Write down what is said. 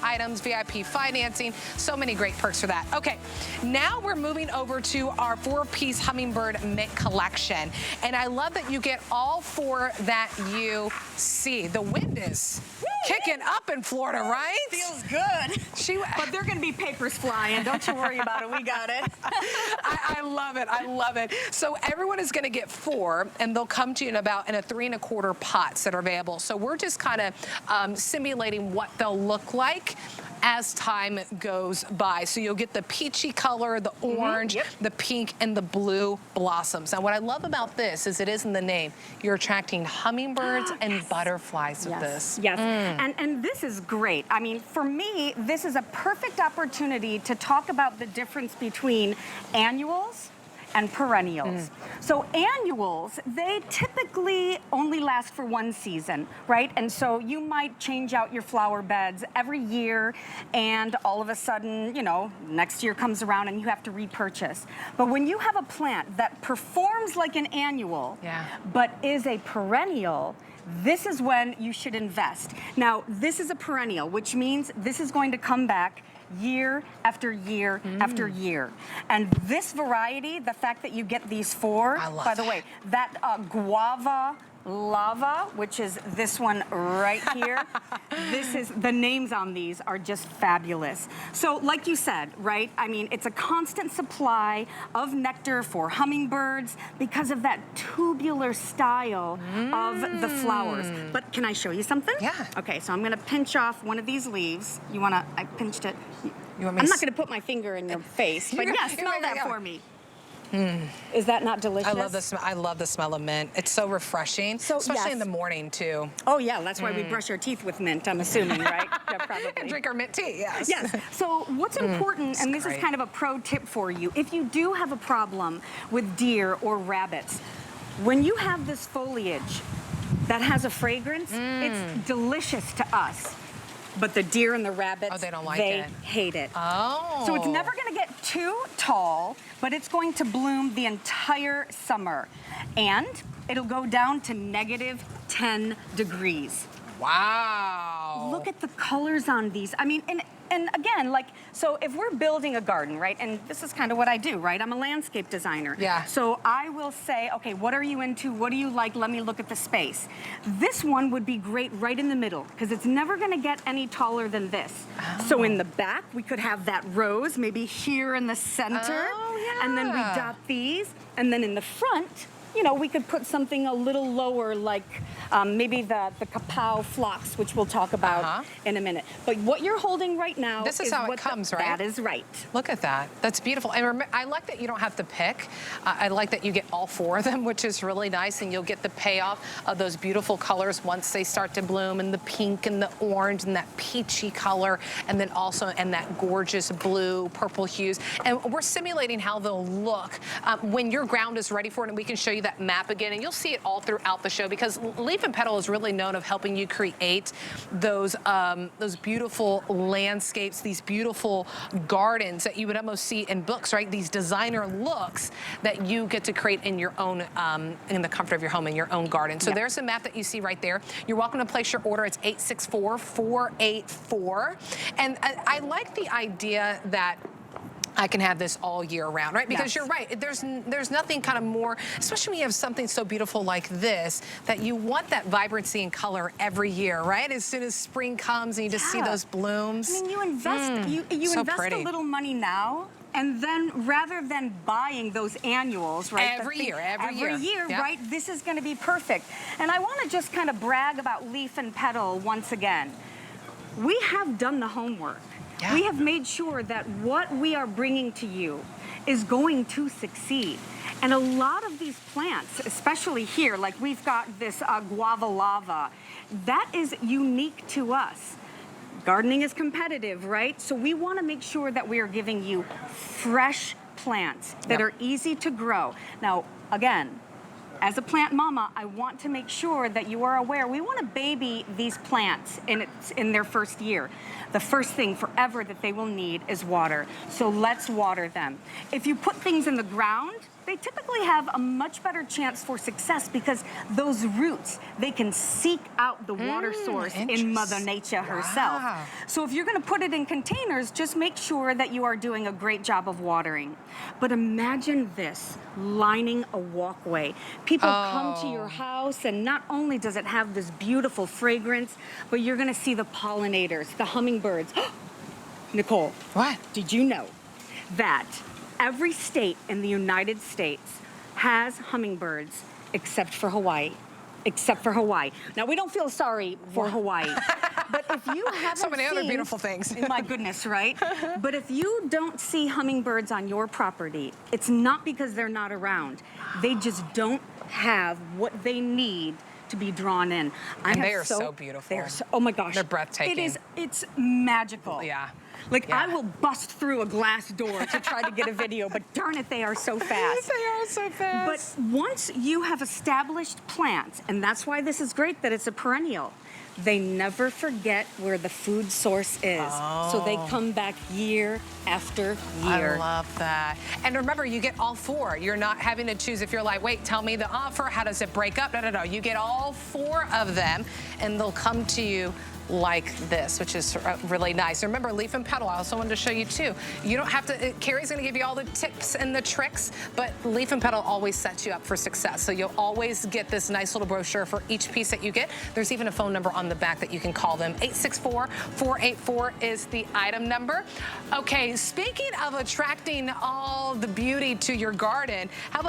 items, VIP financing, so many great perks for that. Okay, now we're moving over to our 4-piece Hummingbird Mint Collection. And I love that you get all four that you see. The wind is kicking up in Florida, right? Feels good. But they're going to be papers flying. Don't you worry about it. We got it. I love it. I love it. So everyone is going to get four, and they'll come to you in a 3 1/4 pots that are available. So we're just kind of simulating what they'll look like as time goes by. So you'll get the peachy color, the orange, the pink, and the blue blossoms. Now what I love about this is it is in the name. You're attracting hummingbirds and butterflies with this. Yes, and this is great. I mean, for me, this is a perfect opportunity to talk about the difference between annuals and perennials. So annuals, they typically only last for one season, right? And so you might change out your flower beds every year, and all of a sudden, you know, next year comes around and you have to repurchase. But when you have a plant that performs like an annual, but is a perennial, this is when you should invest. Now, this is a perennial, which means this is going to come back year after year after year. And this variety, the fact that you get these four, by the way, that guava lava, which is this one right here, this is, the names on these are just fabulous. So like you said, right, I mean, it's a constant supply of nectar for hummingbirds because of that tubular style of the flowers. But can I show you something? Yeah. Okay, so I'm gonna pinch off one of these leaves. You wanna, I pinched it. You want me I'm not gonna put my finger in your face, but yeah, smell that for me. Is that not delicious? I love the smell. I love the smell of mint. It's so refreshing, especially in the morning too. Oh yeah, that's why we brush our teeth with mint, I'm assuming, right? Yeah, probably. And drink our mint tea, yes. Yes. So what's important, and this is kind of a pro tip for you, if you do have a problem with deer or rabbits, when you have this foliage that has a fragrance, it's delicious to us. But the deer and the rabbits, they don't like they it. hate it. Oh. So it's never gonna get too tall, but it's going to bloom the entire summer. And it'll go down to -10 degrees. Wow. Look at the colors on these. I mean, and again, like, so if we're building a garden, right, and this is kind of what I do, right? I'm a landscape designer. Yeah. So I will say, okay, what are you into? What do you like? Let me look at the space. This one would be great right in the middle because it's never gonna get any taller than this. So in the back, we could have that rose, maybe here in the center. And then we dot these. And then in the front, you know, we could put something a little lower, like maybe the kapow phlox, which we'll talk about in a minute. But what you're holding right now this is how it comes, right? That is right. Look at that. That's beautiful. And I like that you don't have to pick. I like that you get all four of them, which is really nice, and you'll get the payoff of those beautiful colors once they start to bloom, and the pink and the orange and that peachy color, and then also and that gorgeous blue, purple hues. And we're simulating how they'll look when your ground is ready for it, and we can show you that map again, and you'll see it all throughout the show because Leaf and Petal is really known of helping you create those beautiful landscapes, these beautiful gardens that you would almost see in books, right? These designer looks that you get to create in your own, in the comfort of your home, in your own garden. So there's a map that you see right there. You're welcome to place your order. It's 864-484. And I like the idea that I can have this all year round, right? Because you're right, there's nothing kind of more, especially when you have something so beautiful like this, that you want that vibrancy and color every year, right? As soon as spring comes and you just see those blooms. I mean, you invest, you so invest pretty. a little money now, and then rather than buying those annuals, right? Every year, right? This is gonna be perfect. And I wanna just kind of brag about Leaf and Petal once again. We have done the homework. We have made sure that what we are bringing to you is going to succeed. And a lot of these plants, especially here, like we've got this guava lava, that is unique to us. Gardening is competitive, right? So we want to make sure that we are giving you fresh plants that are easy to grow. Now, again, as a plant mama, I want to make sure that you are aware we want to baby these plants in their first year. The first thing forever that they will need is water. So let's water them. If you put things in the ground, they typically have a much better chance for success because those roots, they can seek out the water source in Mother Nature herself. Wow. So if you're gonna put it in containers, just make sure that you are doing a great job of watering. But imagine this, lining a walkway. People come to your house, and not only does it have this beautiful fragrance, but you're gonna see the pollinators, the hummingbirds. Nicole, What? did you know that every state in the United States has hummingbirds except for Hawaii? Except for Hawaii. Now, we don't feel sorry for Hawaii, but if you haven't So many other seen- beautiful things. My goodness, right? But if you don't see hummingbirds on your property, it's not because they're not around. They just don't have what they need to be drawn in. And they are so beautiful. They're so, oh my gosh. They're breathtaking. It's magical. Yeah. Like, Yeah. I will bust through a glass door to try to get a video, but darn it, they are so fast. They are so fast. But once you have established plants, and that's why this is great that it's a perennial, they never forget where the food source is. So they come back year after year. I love that. And remember, you get all four. You're not having to choose if you're like, wait, tell me the offer. How does it break up? No. You get all four of them, and they'll come to you like this, which is really nice. Remember, leaf and petal, I also wanted to show you too. You don't have to, Carrie's gonna give you all the tips and the tricks, but leaf and petal always sets you up for success. So you'll always get this nice little brochure for each piece that you get. There's even a phone number on the back that you can call them. 864-484 is the item number. Okay, speaking of attracting all the beauty to your garden, how about